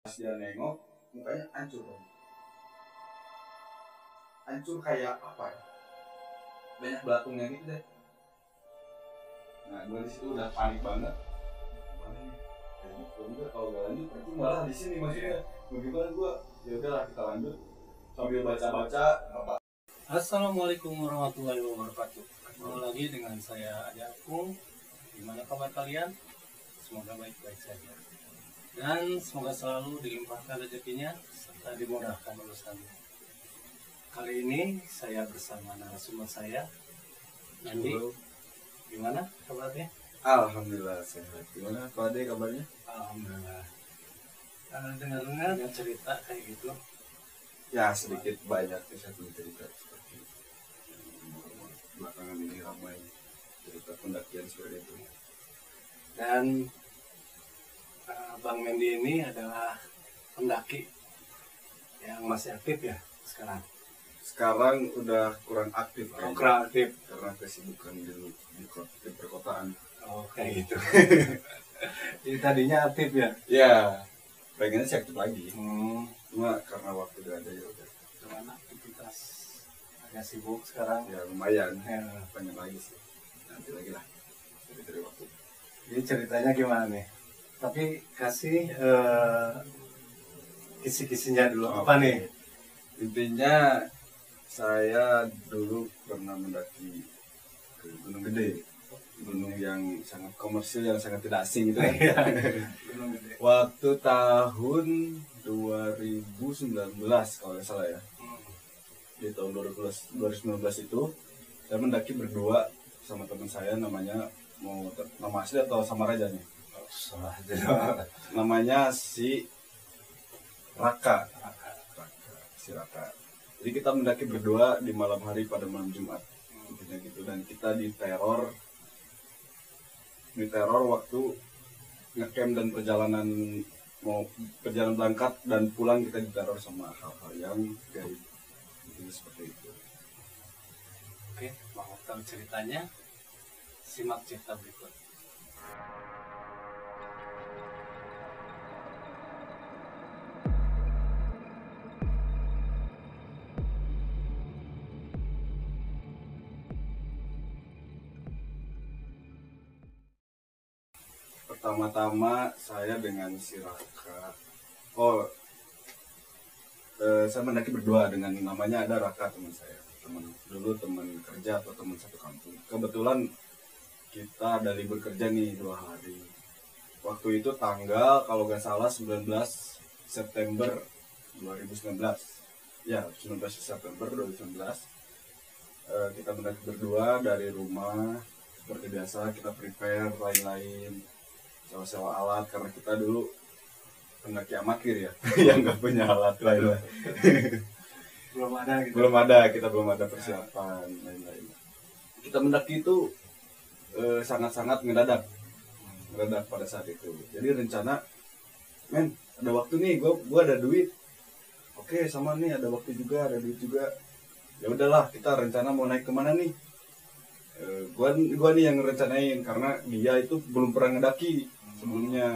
Dia nengok mukanya hancur, hancur kayak apa ya, banyak belatungnya gitu deh. Nah gue di situ udah panik banget. Gimana nih? Kayaknya kalau enggak, kalau nggak lanjut berarti malah di sini maksudnya. Bagaimana gue? Ya udahlah kita lanjut sambil baca-baca apa. Assalamualaikum warahmatullahi wabarakatuh. Ketemu lagi dengan saya Adi Akung. Gimana kabar kalian? Semoga baik-baik saja. Dan semoga selalu dilimpahkan rezekinya serta dimudahkan urusannya. Kali ini saya bersama narasumber saya, Nandi. Gimana kabarnya? Alhamdulillah sehat. Gimana Pak Ade kabarnya? Alhamdulillah. Dengar-dengar cerita kayak gitu. Ya sedikit banyak saya punya cerita seperti itu. Belakangan ini ramai cerita pendakian seperti itu. Dan Bang Mendi ini adalah pendaki yang masih aktif ya sekarang. Sekarang udah kurang aktif kayaknya. Kurang aktif Karena kesibukan di perkotaan. Oh kayak gitu. Jadi tadinya aktif ya? Ya, pengennya sih aktif lagi. Cuma Karena waktu gak ada ya udah. karena aktivitas agak sibuk sekarang. Ya lumayan. Ya. Pengen lagi sih. Nanti lagi lah. Dari waktu. Jadi ceritanya gimana nih? Tapi kasih kisi-kisinya dulu. Apa nih? Intinya saya dulu pernah mendaki ke Gunung Gede. Gunung yang sangat komersil, yang sangat tidak asing gitu kan. Gunung Gede. Waktu tahun 2019 kalau nggak salah ya. Di tahun 2019 itu saya mendaki berdua sama teman saya, namanya nama asli atau samaran nih? Salah. Namanya si Raka. Si Raka. Jadi kita mendaki berdua di malam hari pada malam Jumat. Intinya gitu, dan kita diteror waktu ngecamp dan perjalanan berangkat dan pulang, kita diteror sama hal-hal yang gaib. Intinya seperti itu. Oke, mau tahu ceritanya? Simak cerita berikut. Pertama-tama saya dengan si Raka. Saya mendaki berdua dengan namanya ada Raka, teman saya. Teman kerja atau teman satu kampung. Kebetulan kita ada libur kerja nih 2 hari. Waktu itu tanggal kalau nggak salah 19 September 2019. Ya, 19 September 2019. Kita mendaki berdua dari rumah. Seperti biasa kita prepare lain-lain, sewa alat, karena kita dulu pendaki amatir ya. Yang nggak punya alat lain-lain. Kita belum ada persiapan lain-lain. Kita mendaki itu sangat-sangat mendadak pada saat itu. Jadi rencana, ada waktu nih, gua ada duit. Oke, sama nih ada waktu juga, ada duit juga. Ya udahlah, kita rencana mau naik kemana nih? Gua nih yang rencanain, karena dia itu belum pernah ngedaki sebelumnya.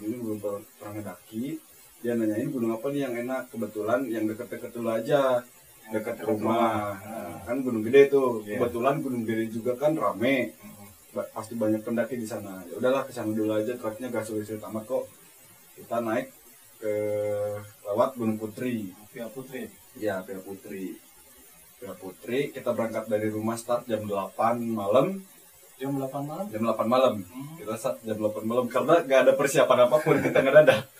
Ini belum pernah ngedaki. Dia nanyain gunung apa nih yang enak. Kebetulan yang deket-deket dulu aja, dekat rumah. Kan Gunung Gede tuh. Kebetulan Gunung Gede juga kan rame. Pasti banyak pendaki di sana. Ya udahlah, ke sana dulu aja, treknya gak sulit-sulit amat kok. Kita naik ke lewat Gunung Putri. Via Putri. Iya, Via Putri. Kita berangkat dari rumah start jam 8 malam. Jam 8 malam? Jam 8 malam. Kita start jam 8 malam karena gak ada persiapan apapun, kita ngedadak.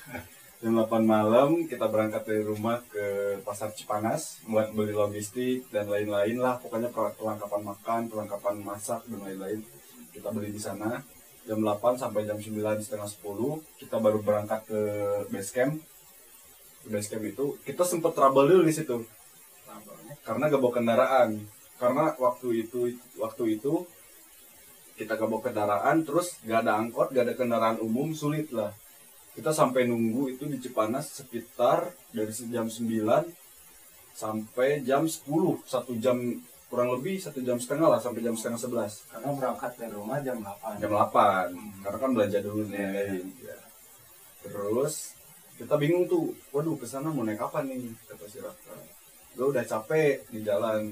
Jam 8 malam kita berangkat dari rumah ke Pasar Cipanas buat beli logistik dan lain-lain lah. Pokoknya perlengkapan makan, perlengkapan masak dan lain-lain. Kita beli di sana. Jam 8 sampai jam 9 setengah 10 kita baru berangkat ke base camp. Di base camp itu kita sempat trouble dulu di situ. Karena gak bawa kendaraan. Karena waktu itu kita gak bawa kendaraan, terus gak ada angkot, gak ada kendaraan umum, sulit lah. Kita sampai nunggu itu di Cipanas sekitar dari jam 9 sampai jam 10, 1 jam kurang lebih, 1 jam setengah lah, sampai jam setengah 11. Karena berangkat dari rumah jam 8. Karena kan belanja dulu nih. Ya. Terus Kita bingung tuh, waduh kesana mau naik apa nih, kata si Raka. Gue udah capek di jalan,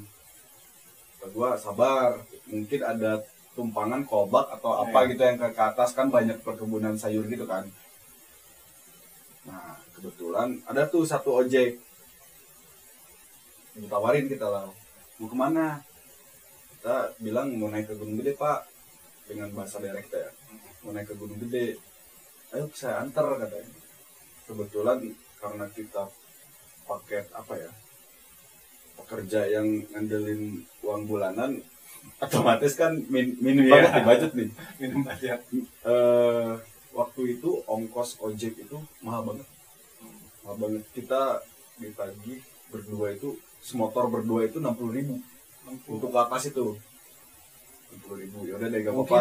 kata gue sabar, mungkin ada tumpangan kobak atau apa gitu yang ke atas, kan banyak perkebunan sayur gitu kan. Nah kebetulan ada tuh satu ojek, ditawarin kita lah, mau kemana? Kita bilang mau naik ke Gunung Gede pak, dengan bahasa daerah kita ya, mau naik ke Gunung Gede, ayo saya antar katanya. Kebetulan karena kita paket apa ya, pekerja yang ngandelin uang bulanan, otomatis kan minim banget nih budget nih. Minim budget. Waktu itu ongkos ojek itu mahal banget. Mahal banget. Kita ditagih berdua itu, semotor berdua itu 60.000 untuk ke atas itu. 60.000. Ya udah deh gak apa-apa.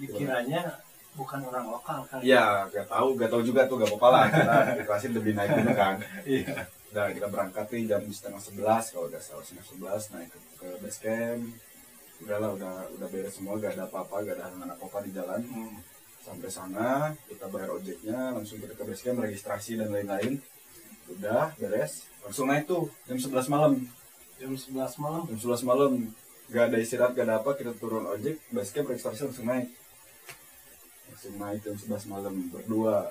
Dikiranya bukan orang lokal kan? Ya, gak tahu juga tuh, gak apa-apa lah. Kita dikasih lebih naik dulu kan. Iya. Udah kita berangkat nih jam 10:30 kalau udah salah 10:30 naik ke base camp. Udahlah, udah beres semua, gak ada apa-apa, gak ada halangan apa-apa di jalan. Sampai sana kita bayar ojeknya, langsung kita ke base camp, registrasi dan lain-lain. Udah beres, langsung naik tuh jam 11 malam. Jam 11 malam? Jam 11 malam, gak ada istirahat, gak ada apa, kita turun ojek, base camp, registrasi langsung naik. Langsung naik jam 11 malam berdua.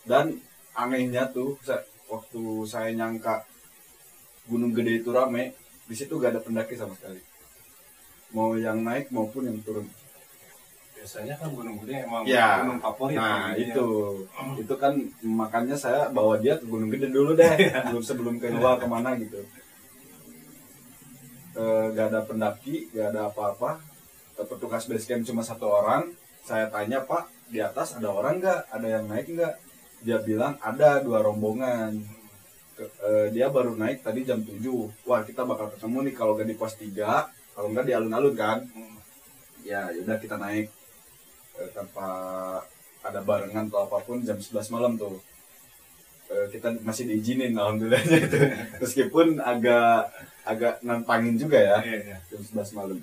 Dan anehnya tuh, waktu saya nyangka Gunung Gede itu rame, di situ gak ada pendaki sama sekali. Mau yang naik maupun yang turun. Biasanya kan Gunung Gede emang ya, gunung favorit. Nah itu kan makanya saya bawa dia ke Gunung Gede dulu deh, sebelum keluar kemana gitu. Gak ada pendaki, gak ada apa-apa. Petugas base camp cuma satu orang. Saya tanya, Pak, di atas ada orang nggak? Ada yang naik nggak? Dia bilang ada 2 rombongan. Dia baru naik tadi jam 7. Wah, kita bakal ketemu nih kalau nggak di pos 3, kalau nggak di alun-alun kan. Ya udah kita naik tanpa ada barengan atau apapun jam 11 malam tuh. Kita masih diizinin alhamdulillah gitu. Meskipun agak nantangin juga ya. Jam 11 malam.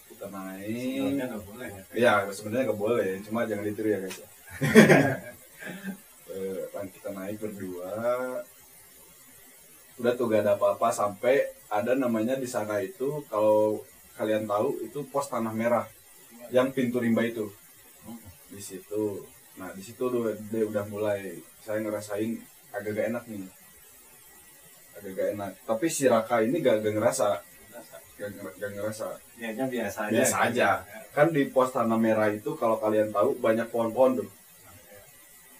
Kita naik. Sebenarnya nggak boleh ya? Ya sebenarnya nggak boleh, cuma jangan ditiru ya guys ya. Kita naik berdua, udah tuh gak ada apa-apa sampai ada namanya di sana itu, kalau kalian tahu itu pos Tanah Merah yang pintu rimba itu. Di situ, nah di situ dia udah mulai saya ngerasain agak gak enak nih, agak gak enak. Tapi si Raka ini gak ngerasa. Gak ngerasa. Dianya biasa aja. Biasa aja. Kan di pos Tanah Merah itu kalau kalian tahu banyak pohon-pohon tuh.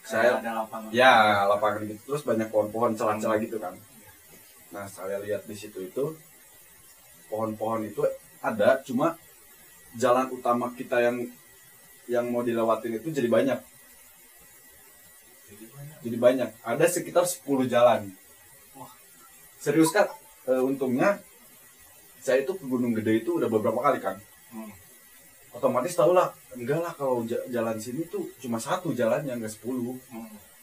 Saya ada lapangan. Ya, lapangan gitu. Terus banyak pohon-pohon celah-celah gitu kan. Nah, saya lihat di situ itu pohon-pohon itu ada, cuma jalan utama kita yang mau dilewatin itu jadi banyak. Jadi banyak. Ada sekitar 10 jalan. Wah. Serius kan? Untungnya saya itu ke Gunung Gede itu udah beberapa kali kan. Otomatis tau lah, enggak lah kalau jalan sini tuh cuma 1 jalannya, enggak 10.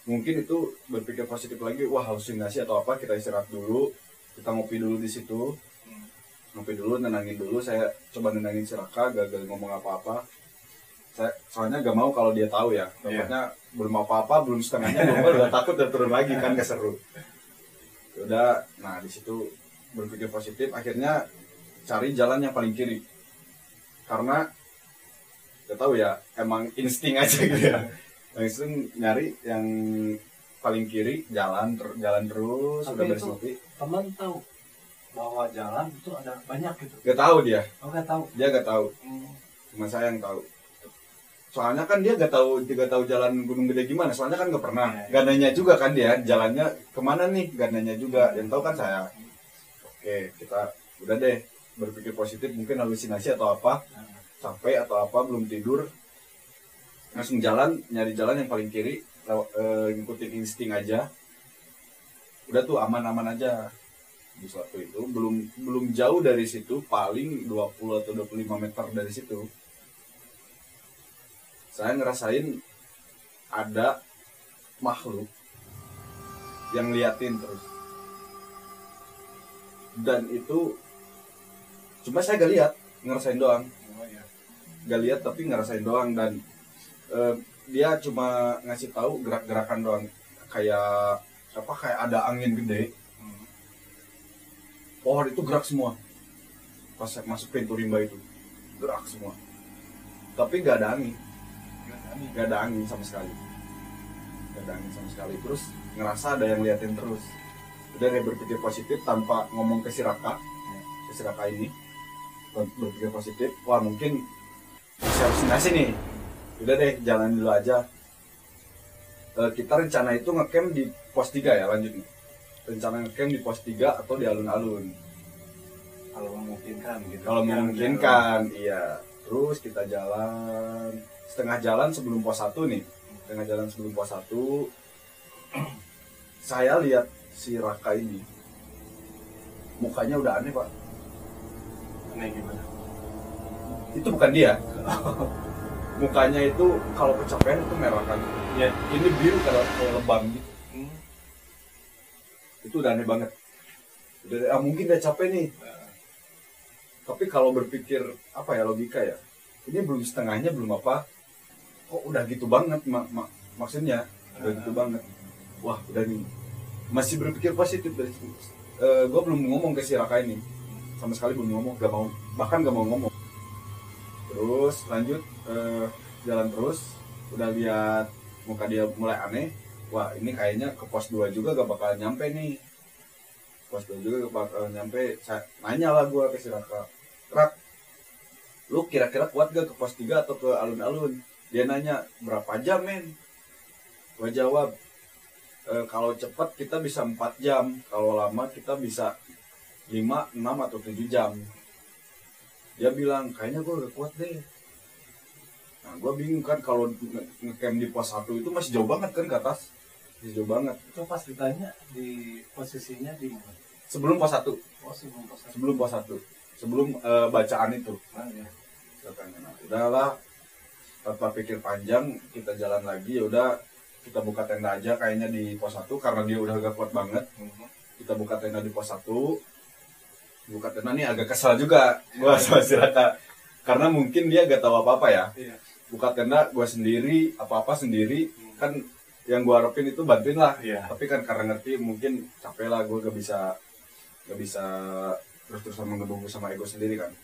Mungkin itu berpikir positif lagi, wah halusinasi atau apa, kita istirahat dulu, kita ngopi dulu di situ. Ngopi dulu, nenangin dulu. Saya coba nenangin si Raka, gagal ngomong apa-apa. Saya soalnya gak mau kalau dia tahu ya. Takutnya belum apa-apa, belum setengahnya, udah takut dan turun lagi kan, gak seru. Udah, nah di situ berpikir positif, akhirnya cari jalan yang paling kiri. Karena gak tahu ya, emang insting aja gitu ya. Langsung nyari yang paling kiri, jalan terus. Tapi udah beres itu ngopi. Teman tahu bahwa jalan itu ada banyak gitu. Gak tahu dia. Oh, gak tahu. Dia gak tahu. Cuma saya yang tahu. Soalnya kan dia gak tahu jalan Gunung Gede gimana. Soalnya kan gak pernah. Gak nanya juga kan dia jalannya kemana nih. Gak nanya juga. Yang tahu kan saya. Oke, kita udah deh berpikir positif. Mungkin halusinasi atau apa. Capek atau apa, belum tidur. Langsung nyari jalan yang paling kiri. Ngikutin insting aja. Udah tuh aman-aman aja. Di suatu itu belum jauh dari situ, paling 20 atau 25 meter dari situ saya ngerasain ada makhluk yang liatin terus, dan itu cuma saya gak lihat, ngerasain doang. Gak lihat tapi ngerasain doang. Dan dia cuma ngasih tahu gerak-gerakan doang. kayak kayak ada angin gede. Pohon itu gerak semua. Pas masuk pintu rimba itu gerak semua. Tapi nggak ada angin. Nggak ada angin sama sekali. Nggak ada angin sama sekali. Terus ngerasa ada yang liatin terus. Udah dia berpikir positif tanpa ngomong ke si Raka ini. Berpikir positif, wah mungkin bisa halusinasi nih. Udah deh, jalan dulu aja. Kita rencana itu ngecamp di pos 3 ya, lanjut nih. Rencana ngecamp di pos 3 atau di alun-alun. Kalau memungkinkan gitu. Kalau memungkinkan, iya. Terus kita jalan, setengah jalan sebelum pos 1 nih. Setengah jalan sebelum pos 1, saya lihat si Raka ini. Mukanya udah aneh, Pak. Aneh gimana? Itu bukan dia. Mukanya itu kalau kecapean itu merah kan. Ya. Ini biru kayak lebam gitu. Itu udah aneh banget. Udah, mungkin dia capek nih. Tapi kalau berpikir apa ya, logika ya. Ini belum setengahnya, belum apa. Kok udah gitu banget maksudnya. Udah gitu banget. Wah, udah nih. Masih berpikir positif dari situ. Gue belum ngomong ke si Raka ini. Sama sekali belum ngomong, bahkan gak mau ngomong. Terus lanjut jalan terus, udah lihat muka dia mulai aneh. Wah, ini kayaknya ke pos 2 juga gak bakal nyampe nih. Pos 2 juga gak bakal nyampe. Nanya lah gue ke si Raka, Rak, lu kira-kira kuat gak ke pos 3 atau ke alun-alun? Dia nanya, berapa jam men? Gue jawab, kalau cepat kita bisa 4 jam, kalau lama kita bisa 5, 6 atau 7 jam. Dia bilang, kayaknya gue gak kuat deh. Nah, gue bingung kan, kalau ngecamp di pos 1 itu masih jauh banget kan ke atas. Masih jauh banget. Itu pas ditanya di posisinya di mana? Sebelum pos 1. Oh, sebelum pos 1. Sebelum pos 1. Sebelum bacaan itu. Ya. Nah, udahlah, tanpa pikir panjang, kita jalan lagi. Ya udah, kita buka tenda aja kayaknya di pos 1 karena dia udah agak kuat banget. Kita buka tenda di pos 1. Buka tenda nih agak kesal juga gua sama si Raka, karena mungkin dia gak tahu apa-apa ya. Iya. Buka tenda gua sendiri, apa-apa sendiri. Kan yang gua harapin itu bantuin lah. Iya. Tapi kan karena ngerti mungkin capek lah, gua gak bisa terus-terusan menggebu sama ego sendiri kan.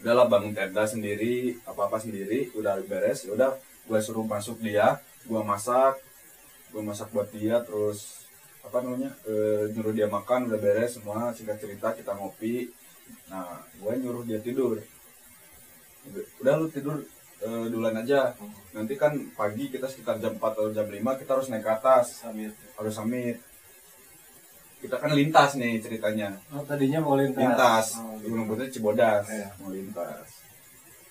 Udahlah, bangun tenda sendiri, apa-apa sendiri, udah beres. Ya udah, gua suruh masuk dia, gua masak buat dia, terus nyuruh dia makan, udah beres semua. Singkat cerita kita ngopi. Nah, gue nyuruh dia tidur. Udah, lu tidur duluan aja. Nanti kan pagi kita sekitar jam 4 atau jam 5 kita harus naik ke atas. Harus summit. Kita kan lintas nih ceritanya. Oh, tadinya mau lintas. Lintas. Gitu. Gunung Putri Cibodas. Iya. Mau lintas.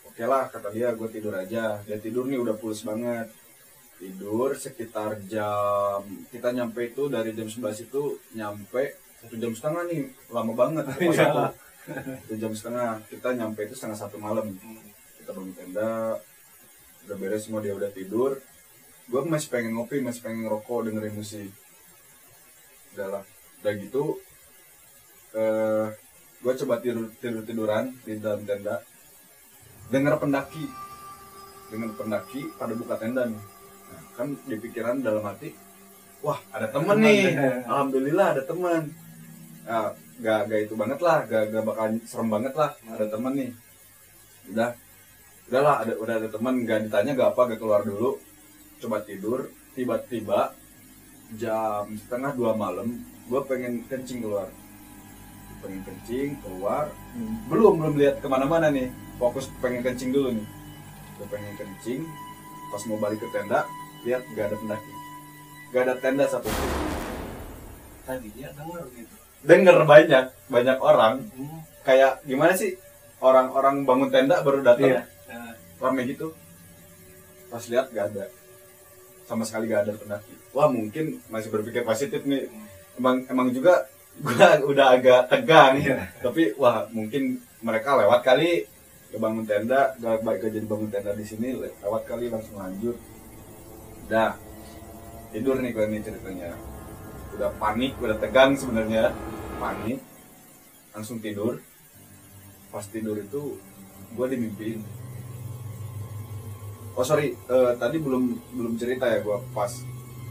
Oke lah, kata dia, gue tidur aja. Dia tidur nih udah pules banget. Tidur sekitar kita nyampe itu dari jam 11 itu nyampe 1 jam setengah nih, lama banget. Iya. 1 jam setengah, kita nyampe itu setengah 1 malam. Kita bangun tenda, udah beres semua, dia udah tidur. Gue masih pengen ngopi, masih pengen ngerokok, dengerin musik. Udah gitu gue coba tiduran di dalam tenda, denger pendaki pada buka tenda nih. Nah, kan di pikiran dalam hati, wah ada temen nih, alhamdulillah ada temen. Nah, gak itu banget lah, gak bakal serem banget lah, ada temen nih. Udahlah, udah ada temen, gak ditanya, gak apa, gak keluar dulu. Coba tidur, tiba-tiba jam 1:30 malam, gue pengen kencing keluar. Belum lihat kemana-mana nih, fokus pengen kencing dulu nih. Gue pengen kencing, pas mau balik ke tenda, lihat gak ada pendaki, gak ada tenda satu pun. Tadinya Denger banyak orang, kayak gimana sih, orang-orang bangun tenda baru datang, rame gitu. Pas lihat gak ada, sama sekali gak ada pendaki. Wah, mungkin masih berpikir positif nih. Emang juga gue udah agak tegang, tapi wah mungkin mereka lewat kali ke bangun tenda, gak baik aja di bangun tenda di sini, lewat kali, langsung lanjut. Udah tidur nih gue nih ceritanya, udah panik, udah tegang sebenarnya, panik, langsung tidur. Pas tidur itu gue dimimpiin. Oh sorry, tadi belum cerita ya gue pas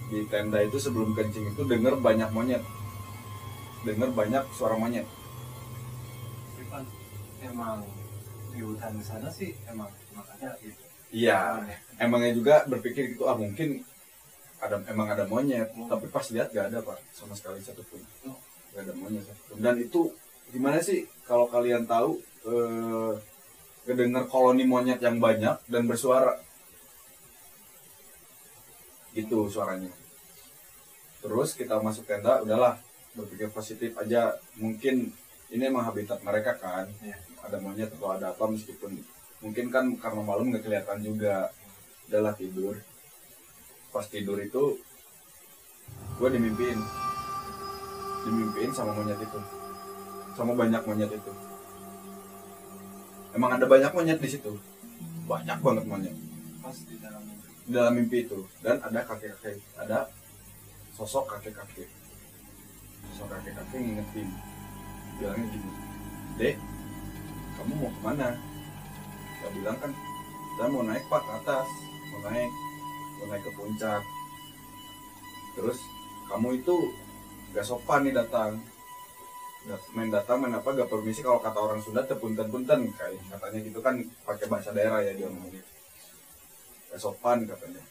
di tenda itu sebelum kencing itu denger banyak monyet, denger banyak suara monyet. Tapi kan emang di hutan sana sih emang ada gitu. Iya, emangnya juga berpikir gitu, mungkin emang ada monyet, tapi pas lihat gak ada Pak, sama sekali satupun, gak ada monyet satupun. Dan itu gimana sih kalau kalian tahu kedengar koloni monyet yang banyak dan bersuara, gitu suaranya. Terus kita masuk tenda, udahlah berpikir positif aja, mungkin ini emang habitat mereka kan, ada monyet atau ada apa, meskipun mungkin kan karena malam nggak kelihatan juga. Udahlah tidur. Pas tidur itu gue dimimpiin sama monyet itu, sama banyak monyet itu. Emang ada banyak monyet di situ, banyak banget monyet Pas di dalam mimpi itu. Dan ada kakek-kakek, ada sosok kakek-kakek ngingetin, bilangnya gini, "Dek, kamu mau kemana?" Saya bilang kan, "Saya mau naik Pak ke atas, mau naik ke puncak. Terus kamu itu gak sopan nih datang main apa gak permisi, kalau kata orang Sunda tepunten-punten kayak katanya gitu kan, pakai bahasa daerah ya dia ngomongnya. Gak sopan katanya.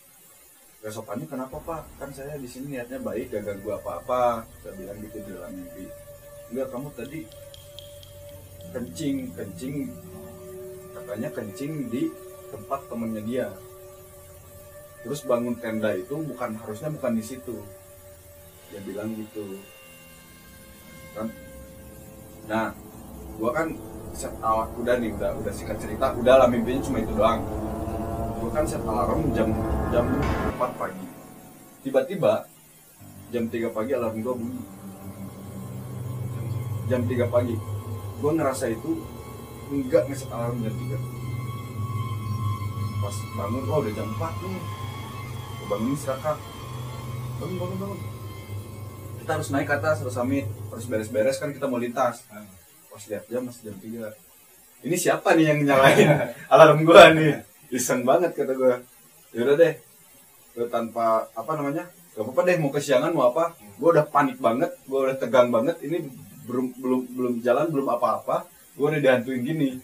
Gak sopannya kenapa Pak? Kan saya di sini niatnya baik, gak ganggu apa-apa." Saya bilang gitu di dalam mimpi. "Enggak, kamu tadi kencing katanya kencing di tempat temennya dia. Terus bangun tenda itu harusnya bukan di situ." Dia bilang gitu kan. Nah, gua kan set alarm, udah singkat cerita, udahlah mimpinya cuma itu doang. Gua kan set alarm jam 4 pagi. Tiba-tiba jam 3 pagi alarm gua bunyi. Jam 3 pagi. Gua ngerasa itu enggak ngeset alarm jam 3. Pas bangun, udah jam 4 nih. Gua bangun istirahat. Bangun. Kita harus naik ke atas, harus summit, harus beres-beres kan, kita mau lintas. Pas lihat jam masih jam 3. Ini siapa nih yang nyalain alarm gua nih? Iseng banget kata gua. Yaudah deh, gua tanpa gak apa-apa deh, mau kesiangan mau apa. Gua udah panik banget, gua udah tegang banget. Ini belum jalan, belum apa-apa, gua udah dihantuin gini.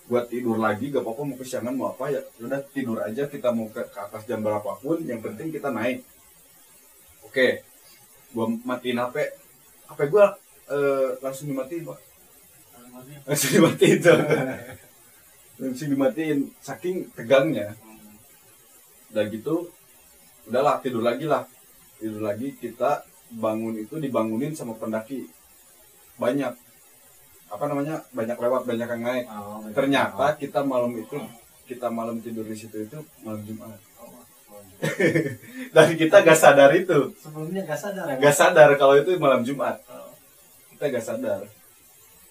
Gua tidur lagi, gak apa-apa, mau kesiangan mau apa, ya udah tidur aja, kita mau ke atas jam berapapun, yang penting kita naik. Oke. Gua matiin HP gua langsung dimatiin Pak, langsung dimatiin saking tegangnya. Udah gitu, udahlah tidur lagi, kita bangun itu dibangunin sama pendaki banyak, banyak lewat, banyak yang naik. Ternyata kita malam tidur di situ itu malam Jumat. Dan kita gak sadar itu. Sebelumnya gak sadar kalau itu malam Jumat. Kita gak sadar.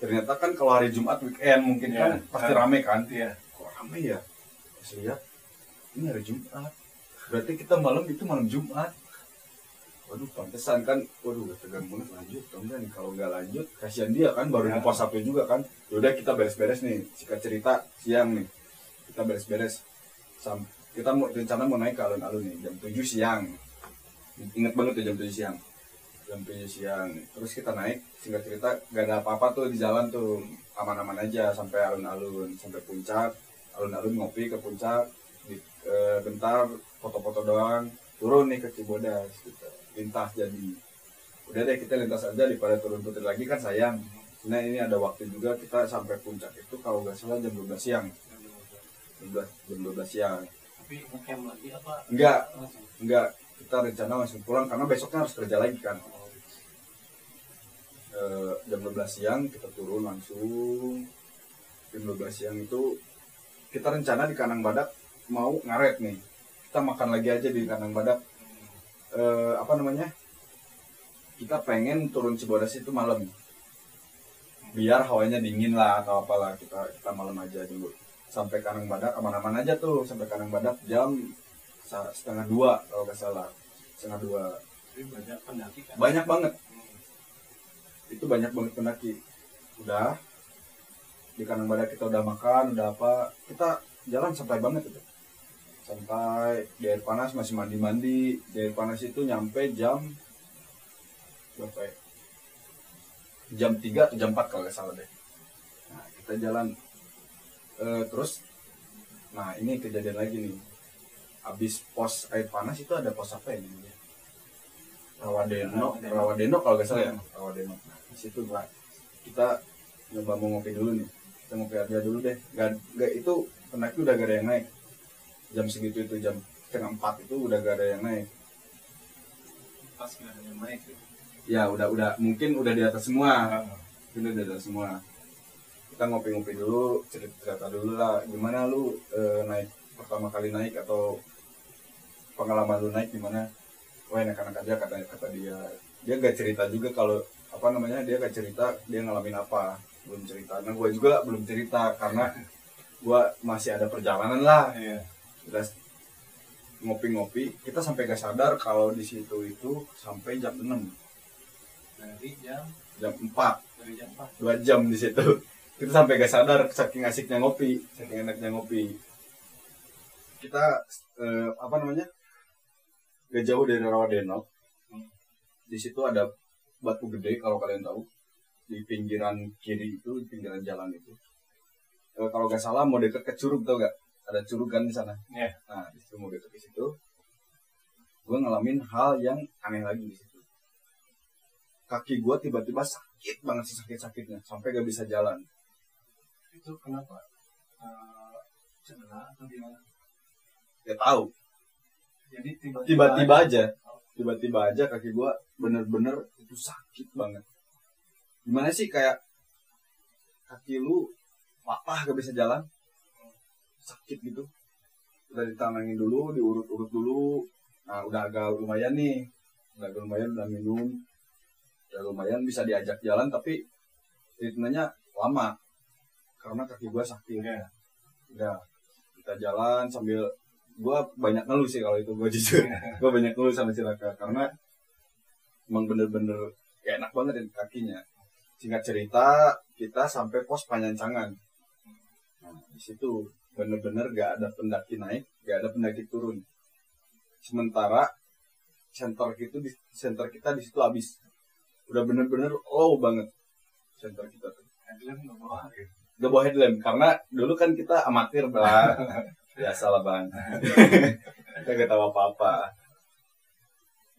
Ternyata kan kalau hari Jumat weekend mungkin kan pasti rame kan. Kok rame ya? Pas lihat ini hari Jumat. Berarti kita malam Jumat. Waduh, pantesan kan. Waduh, tegang banget, lanjut dong kan. Kalau nggak lanjut, kasihan dia kan, baru di pos HP juga kan. Yaudah kita beres-beres nih. Singkat cerita siang nih. Kita beres-beres. Kita rencana mau naik ke alun-alun nih jam 7 siang. Ingat banget tuh jam 7 siang. Terus kita naik, singkat cerita gak ada apa-apa tuh di jalan tuh, aman-aman aja sampai alun-alun, sampai puncak. Alun-alun ngopi ke puncak, bentar foto-foto doang, turun nih ke Cibodas gitu. Lintas jadi. Udah deh kita lintas aja daripada turun-turun lagi kan sayang. Nah ini ada waktu juga, kita sampai puncak itu kalau nggak salah jam 12 siang. Jam 12 siang. Tapi ngecamp lagi apa? Enggak, kita rencana langsung pulang karena besoknya harus kerja lagi kan. Jam 12 siang kita turun langsung. Jam 12 siang itu kita rencana di Kanang Badak mau ngaret nih. Kita makan lagi aja di Kanang Badak. Kita pengen turun Cibodas itu malam. Biar hawanya dingin lah atau apalah, kita malam aja dulu. Sampai Kanang Badak aman-aman aja tuh, sampai Kanang Badak jam 1:30 kalau nggak salah, 1:30. Tapi banyak pendaki kan? Banyak banget. Itu banyak banget pendaki. Udah di Kanang Badak kita udah makan, udah apa, kita jalan santai banget itu. santai di air panas, masih mandi di air panas itu nyampe jam berapa ya? Jam 3 atau jam 4 kalau nggak salah deh. Nah kita jalan terus, nah ini kejadian lagi nih, habis pos air panas itu ada pos apa ya namanya, Rawadeno kalau nggak salah ya, Rawadeno. Nah di situ kita nyoba mau ngopi dulu nih, kita ngopi aja dulu deh. Gak itu pendaki udah gak ada yang naik jam segitu, itu jam 3:30 itu udah gak ada yang naik. Pas gak ada yang naik gitu. Ya udah mungkin udah di atas semua, udah di atas semua. Kita ngopi-ngopi dulu, cerita dulu lah gimana lu naik pertama kali naik, atau pengalaman lu naik gimana. Wah enak-enak aja kata dia gak cerita juga kalau apa namanya, dia gak cerita dia ngalamin apa, belum cerita. Nah gue juga belum cerita karena gue masih ada perjalanan lah. Udah ngopi-ngopi, kita sampai gak sadar kalau di situ itu sampai jam 6. Dari jam 4. Dari jam 4. 2 jam di situ. Kita sampai gak sadar saking asiknya ngopi, saking enaknya ngopi. Kita apa namanya? Gak jauh dari Rawadeno. Di situ ada batu gede kalau kalian tahu. Di pinggiran kiri itu, di pinggiran jalan itu. Kalau gak salah mau deket ke curug, tau gak? Ada curug kan di sana. Yeah. Nah, di situ mau deket ke situ. Gue ngalamin hal yang aneh lagi di situ. Kaki gue tiba-tiba sakit banget sih, sakitnya sampai gak bisa jalan. Itu kenapa? Cedera atau gimana? Ya tahu. Jadi tiba-tiba aja kaki gue bener-bener itu sakit banget. Gimana sih, kayak kaki lu patah gak bisa jalan, sakit gitu. Udah ditanangin dulu, diurut-urut dulu. Nah udah agak lumayan nih, udah minum, udah lumayan bisa diajak jalan, tapi ritmenya lama karena kaki gue sakit. Udah kita jalan sambil gue banyak ngeluh sih kalau itu, gue jujur. Gue banyak ngeluh sama Cilaka karena emang bener-bener gak enak banget ya kakinya. Singkat cerita, kita sampai pos Panyancangan. Nah, di situ bener-bener gak ada pendaki naik, gak ada pendaki turun. Sementara center kita di situ habis. Udah bener-bener low banget center kita tuh. Headlamp nggak bawa gitu. Gak bawa headlamp karena dulu kan kita amatir lah. Biasa lah bang. Kita gak tahu apa-apa.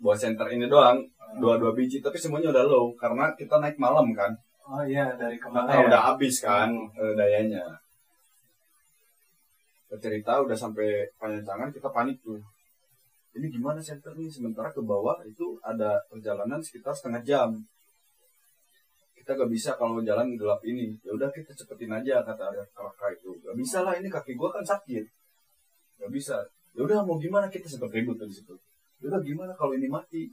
Bawa center ini doang, dua biji, tapi semuanya udah low karena kita naik malam kan. Oh iya, dari kemana ya? Udah habis kan dayanya. Cerita udah sampai Panyancangan, kita panik tuh. Ini gimana center nih? Sementara ke bawah itu ada perjalanan sekitar setengah jam. Kita gak bisa kalau jalan gelap ini. Ya udah kita cepetin aja, kata kakak itu. Gak bisa lah, ini kaki gua kan sakit. Gak bisa. Ya udah mau gimana, kita sempat ribut di situ. Ya udah gimana kalau ini mati?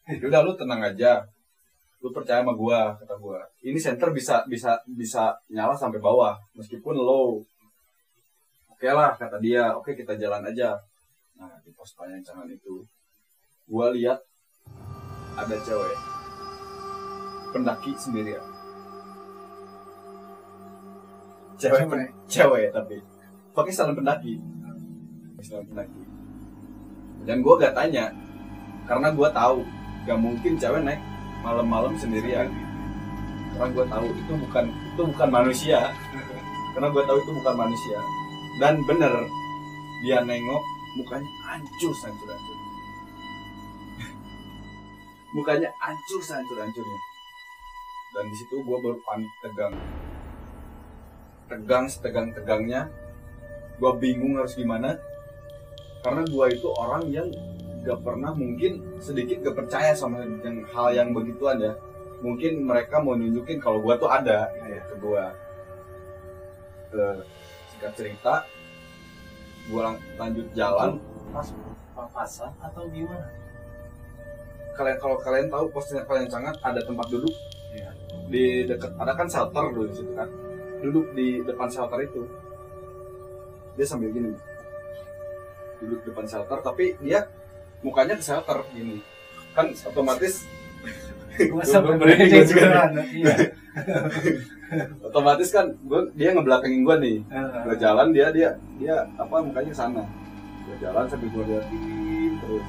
Ya udah lu tenang aja. Lu percaya sama gua, kata gua. Ini center bisa nyala sampai bawah meskipun low. Oke lah, kata dia. Oke, kita jalan aja. Nah, di pos Panyancangan itu gua lihat ada cewek pendaki sendirian. Cewek tapi pakai sarung pendaki. Dan gue gak tanya karena gue tahu gak mungkin cewek naik malam-malam sendirian. Karena gue tahu itu bukan manusia. Karena gue tahu itu bukan manusia. Dan bener dia nengok, mukanya hancur. Mukanya hancur. Dan di situ gue baru panik, tegang setegang-tegangnya. Gue bingung harus gimana. Karena gue itu orang yang gak pernah, mungkin sedikit gak percaya sama hal yang begituan ya. Mungkin mereka mau nunjukin kalau gue tuh ada ke gue. Singkat cerita, gue lanjut jalan. Pas papasan atau gimana? Kalau kalian tahu posnya Panyancangan ada tempat duduk. Iya. Di dekat, ada kan shelter dulu di situ kan. Duduk di depan shelter itu. Dia sambil gini. Duduk depan shelter, tapi dia mukanya ke shelter gini. Kan otomatis Iya. Otomatis kan dia ngebelakangin gue nih. Gue jalan dia apa mukanya ke sana. Gue jalan sambil gue liatin terus.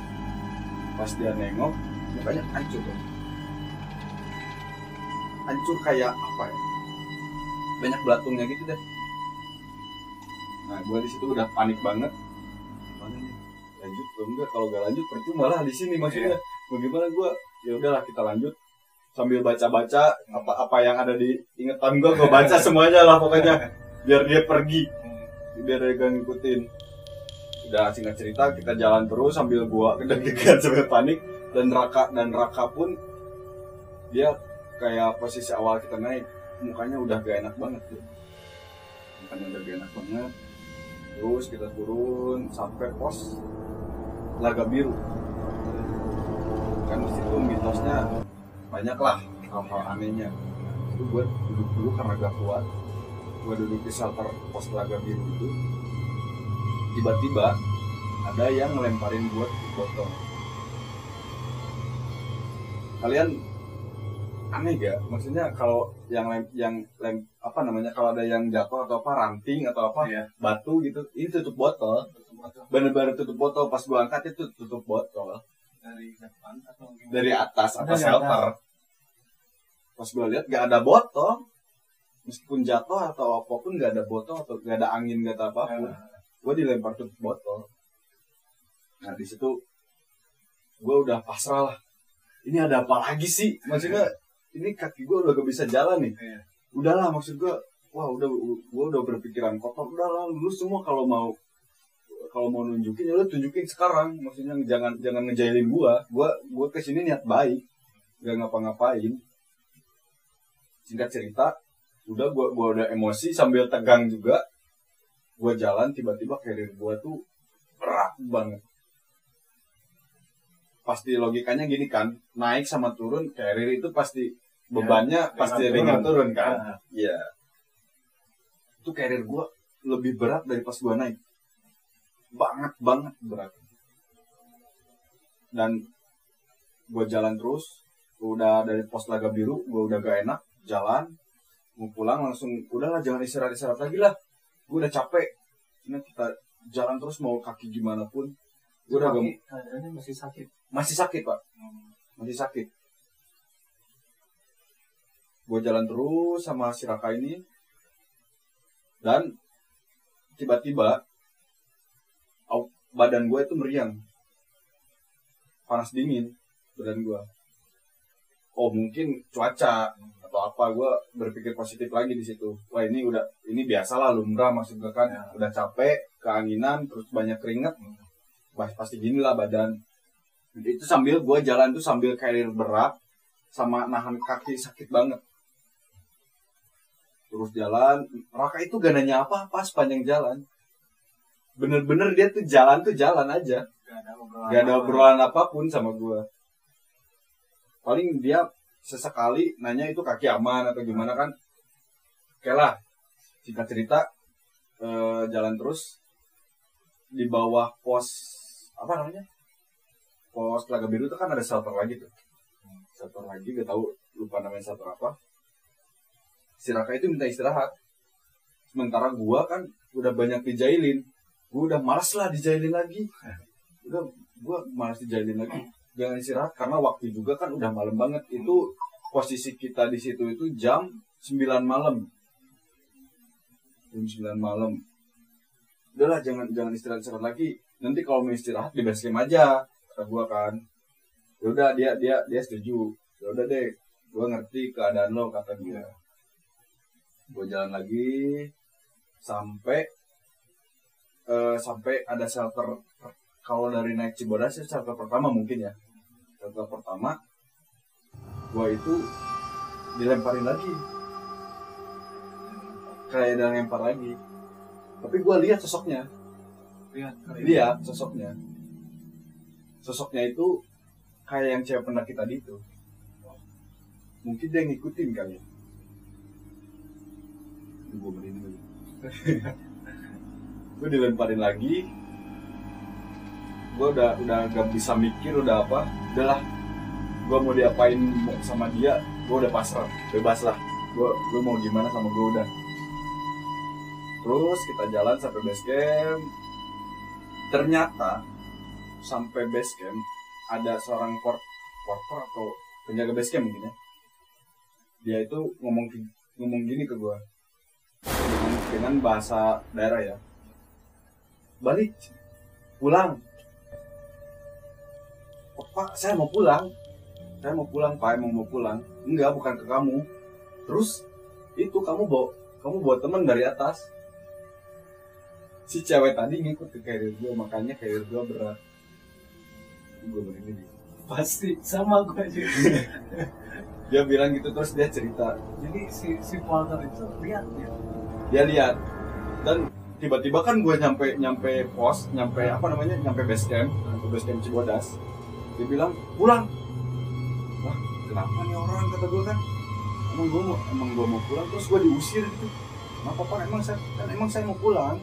Pas dia nengok, mukanya hancur tuh. Hancur kayak apa ya? Banyak belatungnya gitu deh. Nah, gue di situ udah panik banget. Mana nih? Lanjut belum enggak? Kalau nggak lanjut percuma lah di sini maksudnya. Bagaimana gue? Ya udahlah kita lanjut. Sambil baca-baca apa yang ada di ingatan gue baca semuanya lah pokoknya. Biar dia pergi. Biar dia gak ngikutin. Udah singkat cerita kita jalan terus sambil gua deg-degan sambil panik dan Raka pun dia kayak posisi awal kita naik mukanya udah gak enak banget tuh. Mukanya udah gak enak banget. Terus kita turun sampai pos Telaga Biru. Kan di situ mitosnya banyak lah hal-hal anehnya. Itu gue duduk dulu karena gak kuat. Gue duduk di shelter pos Telaga Biru itu. Tiba-tiba ada yang ngelemparin gue tutup botol. Kalian aneh gak? Maksudnya kalau apa namanya, kalau ada yang jatuh atau apa, ranting atau apa, batu gitu, ini tutup botol. Bener-bener tutup botol. Pas gue angkat itu tutup botol. Dari depan atau gimana? Dari atas shelter. Pas gue lihat gak ada botol. Meskipun jatuh atau apapun gak ada botol atau gak ada angin, gak ada apapun. Gue dilempar tutup botol. Nah di situ gue udah pasrah lah. Ini ada apa lagi sih? Maksudnya ini kaki gue udah gak bisa jalan nih. Udahlah maksud gue, wah gue udah berpikiran kotor. Udahlah lu semua kalau mau nunjukin ya lu tunjukin sekarang. Maksudnya jangan ngejailin gue. Gue kesini niat baik, gak ngapa-ngapain. Singkat cerita, gue udah emosi sambil tegang juga. Gue jalan, tiba-tiba karir gue tuh berat banget. Pasti logikanya gini kan, naik sama turun, karir itu pasti bebannya pasti ringan turun kan. Iya. Itu karir gue lebih berat dari pas gue naik. Banget berat. Dan gue jalan terus, udah dari pos Telaga Biru, gue udah gak enak, jalan, mau pulang langsung, udahlah jangan istirahat lagi lah. Gue udah capek. Ini kita jalan terus mau kaki gimana pun. Gue udah keadaannya masih sakit. Masih sakit, Pak. Masih sakit. Gue jalan terus sama si Raka ini. Dan tiba-tiba badan gue itu meriang. Panas dingin badan gue. Oh, mungkin cuaca atau apa, gue berpikir positif lagi di situ. Wah ini biasalah lumrah maksud gue kan, udah capek, keanginan, terus banyak keringet, pasti gini lah badan. Itu sambil gue jalan tuh sambil karir berat, sama nahan kaki sakit banget. Terus jalan, Raka itu gak nanya apa-apa sepanjang jalan. Bener-bener dia tuh jalan aja, gak ada obrolan apapun sama gue. Paling dia sesekali nanya itu kaki aman atau gimana kan. Oke lah, singkat cerita jalan terus di bawah pos apa namanya, pos Telaga Biru itu kan ada shelter lagi tuh. Shelter lagi, gak tahu, lupa namanya shelter apa. Si Raka itu minta istirahat. Sementara gua kan udah banyak dijailin. Gua udah malas lah dijailin lagi. Gua malas dijailin lagi. Jangan istirahat karena waktu juga kan udah malam banget. Itu posisi kita di situ itu jam 9 malam. Jam 9 malam. Udahlah jangan istirahat lagi. Nanti kalau mau istirahat di base camp aja, kata gua kan. Ya udah dia setuju. Ya udah deh, gua ngerti keadaan lo, kata dia. Gua jalan lagi sampai ada shelter. Kalau dari naik Cibodas ya shelter pertama mungkin ya. Shelter pertama gua itu dilemparin lagi. Kayak ada lempar lagi. Tapi gua lihat sosoknya. Lihat sosoknya. Sosoknya itu kayak yang cewek pendaki tadi itu. Mungkin dia ngikutin kali. Gua merinding. Gua dilemparin lagi. Gue udah gak bisa mikir udah apa, udahlah gue mau diapain sama dia, gue udah pasrah, bebas lah, gue mau gimana sama gue udah. Terus kita jalan sampai base camp, Ternyata sampai base camp ada seorang porter atau penjaga base camp mungkin ya. Dia itu ngomong gini ke gua dengan bahasa daerah ya. Balik, pulang. Oh, Pak, saya mau pulang. Saya mau pulang, Pak. Emang mau pulang? Enggak, bukan ke kamu. Terus itu kamu bawa teman dari atas. Si cewek tadi ngikut ke carrier gue, makanya carrier gue berat. Gue begini. Pasti sama gue juga. Dia bilang gitu, terus dia cerita. Jadi si Walter itu lihat ya. Dia lihat dan tiba-tiba kan gue nyampe pos, nyampe base camp Cibodas. Dia bilang pulang. Wah, kenapa nih orang, kata gue kan. Emang gue mau pulang, terus gue diusir gitu. Kenapa Pak? Emang saya mau pulang.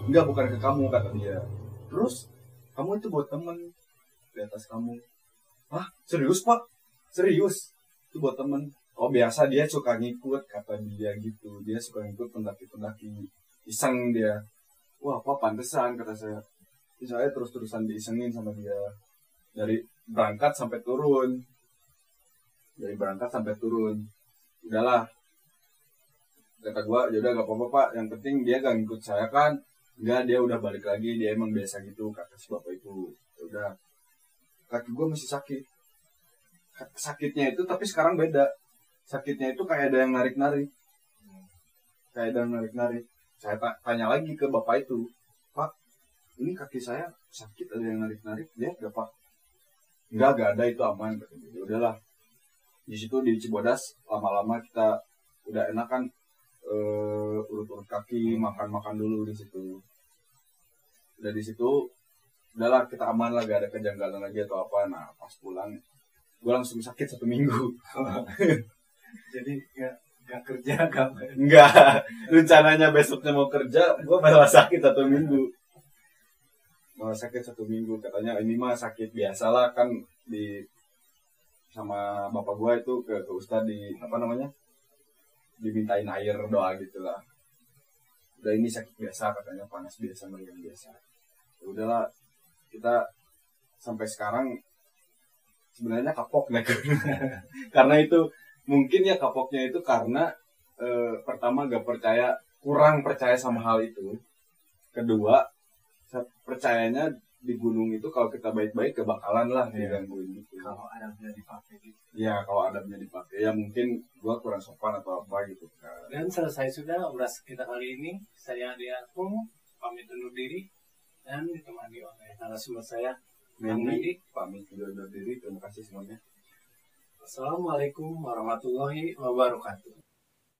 Enggak, bukan ke kamu, kata dia. Terus kamu itu buat temen di atas kamu. Hah? Serius Pak? Serius? Itu buat temen. Oh, biasa dia suka ngikut, kata dia gitu. Dia suka ngikut pendaki-pendaki. Iseng dia. Wah, apa pantesan, kata saya. Saya terus-terusan diisengin sama dia. Dari berangkat sampai turun. Udahlah. Kata gua, yaudah gak apa-apa Pak. Yang penting dia gak ngikut saya kan. Enggak, dia udah balik lagi. Dia emang biasa gitu, kata si bapak itu. Udah. Kaki gua masih sakit. Sakitnya itu tapi sekarang beda. Sakitnya itu kayak ada yang narik-narik. Saya tanya lagi ke bapak itu, Pak, ini kaki saya sakit, ada yang narik-narik. Lihat gak Pak? Enggak ada, itu aman. Udahlah. Di situ di Cibodas lama-lama kita udah enak kan, urut-urut kaki, makan dulu di situ. Udah di situ, udahlah kita aman lah, gak ada kejanggalan lagi atau apa. Nah pas pulang, gue langsung sakit 1 minggu. Jadi gak kerja, Enggak, rencananya besoknya mau kerja, gue malah sakit 1 minggu. Katanya ini mah sakit biasa lah kan, sama bapak gue itu ke ustad dimintain air doa gitulah. Udah, ini sakit biasa katanya, panas biasa, meriang biasa. Ya udahlah, kita sampai sekarang sebenarnya kapok nih. Karena itu mungkin ya kapoknya itu karena pertama kurang percaya sama hal itu. Kedua, percayanya di gunung itu kalau kita baik-baik kebakalan lah digangguin gitu. Kalau adabnya dipakai gitu. Ya, kalau adabnya dipakai ya mungkin gua kurang sopan atau apa gitu. Dan selesai sudah uras kita kali ini. Saya Adi Akung pamit undur diri dan ditemani oleh narasumber saya Mendy, pamit undur diri. Terima kasih semuanya. Assalamualaikum warahmatullahi wabarakatuh.